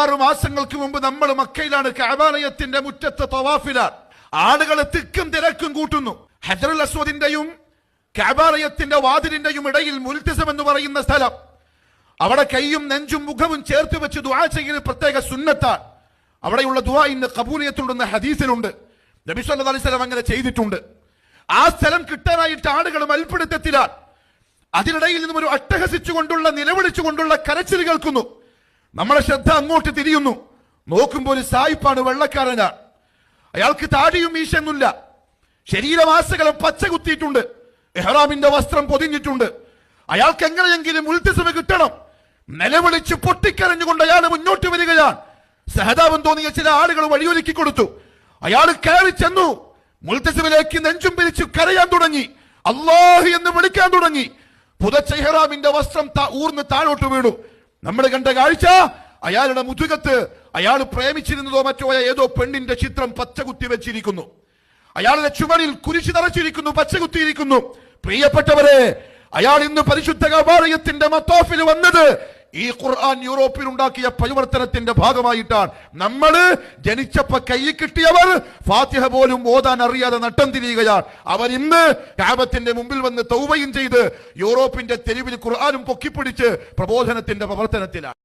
5-6 മാസങ്ങൾക്ക് മുമ്പ് നമ്മൾ മക്കയിലാണ്, കഅബാലയത്തിന്റെ മുറ്റത്ത് തവാഫിലാണ്. ആളുകൾ തിക്കും തിരക്കും കൂട്ടുന്നു. ഹജറുൽ അസ്വദിന്റെയും കഅബാലയത്തിന്റെ വാതിലിന്റെയും ഇടയിൽ മുൽതസം എന്ന് പറയുന്ന സ്ഥലം, അവിടെ കൈയും നെഞ്ചും മുഖവും ചേർത്ത് വെച്ച് ദുആ ചെയ്യുന്നത് പ്രത്യേക സുന്നത്താണ്. അവിടെയുള്ള ദുആഇന് ഖബൂലിയത്തുണ്ടെന്ന് ഹദീസിലുണ്ട്. നബി സല്ലല്ലാഹു അലൈഹി വസല്ലം അങ്ങനെ ചെയ്തിട്ടുണ്ട്. ആ സ്ഥലം കിട്ടാനായിട്ട് ആളുകൾ മൽപ്പിടുത്തത്തിലാണ്. അതിനിടയിൽ നിന്നും ഒരു അട്ടഹസിച്ചുകൊണ്ടുള്ള നിലവിളിച്ചുകൊണ്ടുള്ള കരച്ചിൽ കേൾക്കുന്നു. നമ്മുടെ ശ്രദ്ധ അങ്ങോട്ട് തിരിയുന്നു. നോക്കുമ്പോൾ ഒരു സായിപ്പാണ്, വെള്ളക്കാരനാണ്. അയാൾക്ക് താടിയും മീശയൊന്നുമില്ല. ശരീരമാസകലം പച്ച കുത്തിയിട്ടുണ്ട്. ഇഹ്റാമിന്റെ വസ്ത്രം പൊതിഞ്ഞിട്ടുണ്ട്. അയാൾക്ക് എങ്ങനെയെങ്കിലും മുൽതസം കിട്ടണം. നിലവിളിച്ച് പൊട്ടിക്കരഞ്ഞുകൊണ്ട് അയാൾ മുന്നോട്ട് വരികയാണ്. സഹതാപം തോന്നിയ ചില ആളുകൾ വഴിയൊരുക്കി കൊടുത്തു. അയാൾ കയറി ചെന്നു. മുൽതസമിലേക്ക് നെഞ്ചും പിരിച്ചു കരയാൻ തുടങ്ങി. അല്ലാഹു എന്ന് വിളിക്കാൻ തുടങ്ങി. പുതച്ച ഇഹ്റാമിന്റെ വസ്ത്രം ഊർന്ന് താഴോട്ട് വീണു. നമ്മൾ കണ്ട കാഴ്ച, അയാളുടെ മുതുകത്ത് അയാൾ പ്രേമിച്ചിരുന്നതോ മറ്റോ ഏതോ പെണ്ണിന്റെ ചിത്രം പച്ചകുത്തി വെച്ചിരിക്കുന്നു. അയാളുടെ ചുമരിൽ കുരിശ് തറച്ചിരിക്കുന്നു, പച്ചകുത്തിയിരിക്കുന്നു. പ്രിയപ്പെട്ടവരെ, അയാൾ ഇന്ന് പരിശുദ്ധ കഅബാലയത്തിന്റെ മത്താഫിൽ വന്നത് ഈ ഖുർആൻ യൂറോപ്പിൽ ഉണ്ടാക്കിയ പരിവർത്തനത്തിന്റെ ഭാഗമായിട്ടാണ്. നമ്മള് ജനിച്ചപ്പോ കൈ കിട്ടിയവർ ഫാത്തിഹ പോലും ഓതാൻ അറിയാതെ നട്ടം തിരിയുകയാണ്. അവർ ഇന്ന് കഅബത്തിന്റെ മുമ്പിൽ വന്ന് തൗബയും ചെയ്ത് യൂറോപ്പിന്റെ തെരുവിൽ ഖുർആനും പൊക്കിപ്പിടിച്ച് പ്രബോധനത്തിന്റെ പ്രവർത്തനത്തിലാണ്.